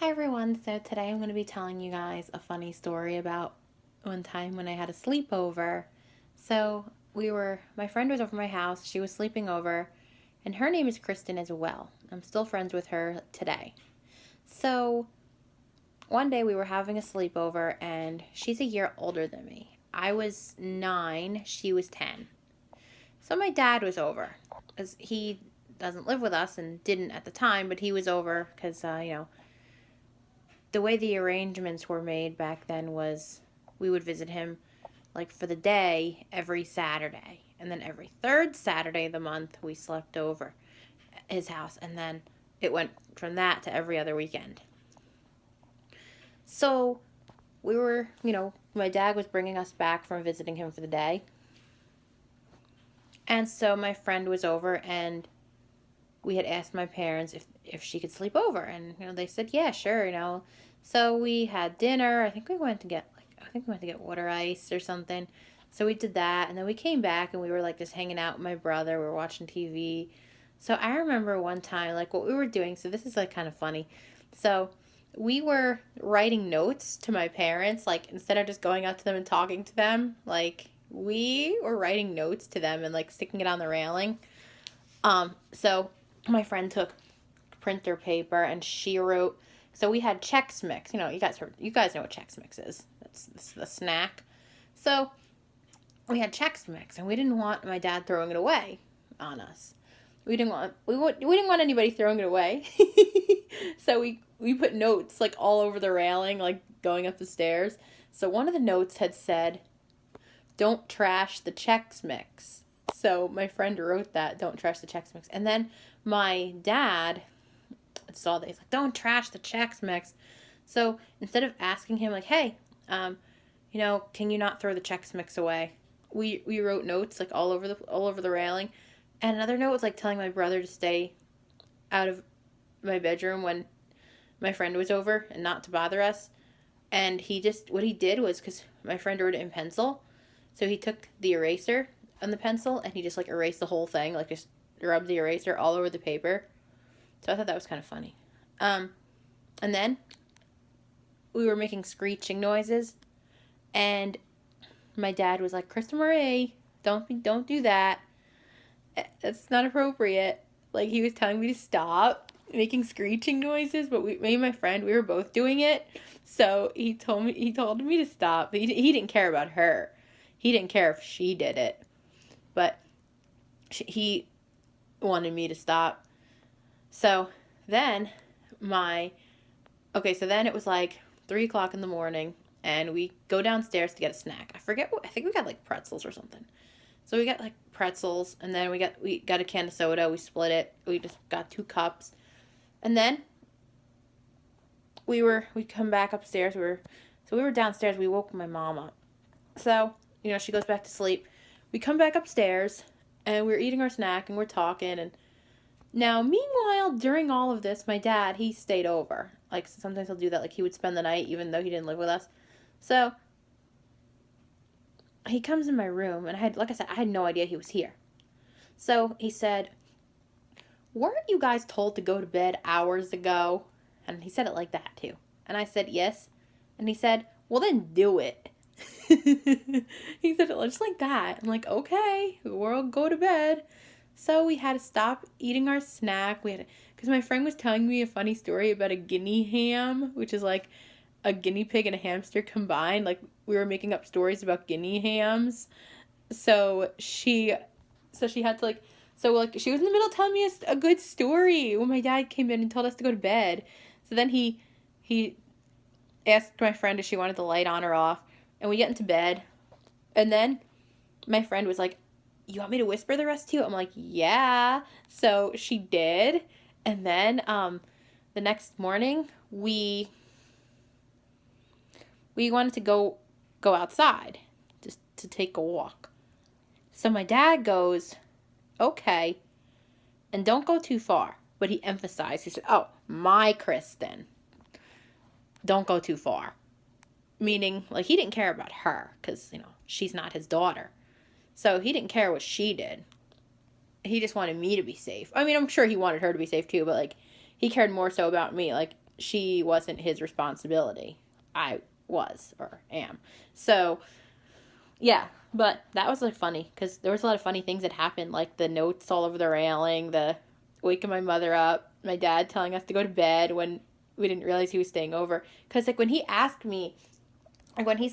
Hi everyone, so today I'm going to be telling you guys a funny story about one time when I had a sleepover. My friend was over my house, she was sleeping over, and her name is Kristen as well. I'm still friends with her today. So, one day we were having a sleepover, and she's a year older than me. I was 9, she was 10. So my dad was over, as he doesn't live with us and didn't at the time, but he was over because, the way the arrangements were made back then was we would visit him like for the day every Saturday. And then every third Saturday of the month, we slept over at his house. And then it went from that to every other weekend. So we were, my dad was bringing us back from visiting him for the day. And so my friend was over and we had asked my parents if she could sleep over. And, they said, yeah, sure. So we had dinner. I think we went to get water ice or something. So we did that, and then we came back, and we were like just hanging out with my brother. We were watching TV. So I remember one time, like what we were doing. So this is like kind of funny. So we were writing notes to my parents, like instead of just going up to them and talking to them, like we were writing notes to them and like sticking it on the railing. So my friend took printer paper and she wrote. So we had Chex Mix. You guys know what Chex Mix is. That's the snack. So we had Chex Mix, and we didn't want my dad throwing it away on us. We didn't want anybody throwing it away. So we put notes like all over the railing, like going up the stairs. So one of the notes had said, "Don't trash the Chex Mix." So my friend wrote that, "Don't trash the Chex Mix," and then my dad saw that. He's like, "Don't trash the Chex Mix." So instead of asking him like, "Hey, can you not throw the Chex Mix away?" We wrote notes like all over the railing, and another note was like telling my brother to stay out of my bedroom when my friend was over and not to bother us. And what he did was, because my friend wrote it in pencil, so he took the eraser on the pencil and he just like erased the whole thing, like just rubbed the eraser all over the paper. So I thought that was kind of funny. And then we were making screeching noises, and my dad was like, "Krista Marie, don't do that. That's not appropriate." Like he was telling me to stop making screeching noises, but me and my friend, we were both doing it. So he told me to stop. But he didn't care about her. He didn't care if she did it, but he wanted me to stop. So then so then it was like 3 o'clock in the morning, and we go downstairs to get a snack. I think we got like pretzels or something. So we got like pretzels, and then we got a can of soda. We split it. We just got 2 cups, and then we come back upstairs. We were downstairs. We woke my mom up. So she goes back to sleep. We come back upstairs, and we're eating our snack, and we're talking. And now, meanwhile, during all of this, my dad, he stayed over. Like sometimes he'll do that. Like he would spend the night, even though he didn't live with us. So he comes in my room, and like I said, I had no idea he was here. So he said, "Weren't you guys told to go to bed hours ago?" And he said it like that too. And I said, "Yes." And he said, "Well, then do it." He said it just like that. I'm like, "Okay, we'll go to bed." So we had to stop eating our snack. Because my friend was telling me a funny story about a guinea ham, which is like a guinea pig and a hamster combined. Like we were making up stories about guinea hams. So she had to she was in the middle of telling me a good story when my dad came in and told us to go to bed. So then he asked my friend if she wanted the light on or off, and we get into bed. And then my friend was like, "You want me to whisper the rest to you?" I'm like, "Yeah." So she did. And then the next morning we wanted to go outside just to take a walk. So my dad goes, "Okay, and don't go too far." But he emphasized, he said, "Oh, my Kristen, don't go too far." Meaning, like, he didn't care about her because, she's not his daughter. So he didn't care what she did. He just wanted me to be safe. I mean, I'm sure he wanted her to be safe too, but, like, he cared more so about me. Like, she wasn't his responsibility. I was or am. So, yeah, but that was like funny because there was a lot of funny things that happened, like the notes all over the railing, the waking my mother up, my dad telling us to go to bed when we didn't realize he was staying over. Because like when he asked me, like when he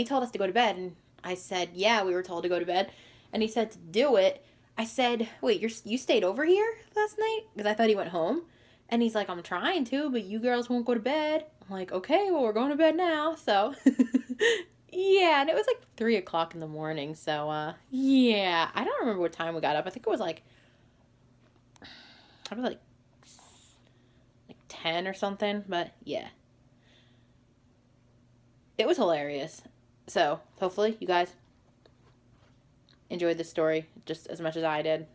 told us to go to bed, and I said, yeah, we were told to go to bed, and he said to do it. I said, wait, you stayed over here last night? Because I thought he went home. And he's like, I'm trying to, but you girls won't go to bed. I'm like, okay, well, we're going to bed now. So, yeah, and it was like 3 o'clock in the morning. So, yeah, I don't remember what time we got up. I think it was like 10 or something. But, yeah, it was hilarious. So, hopefully, you guys enjoyed this story just as much as I did.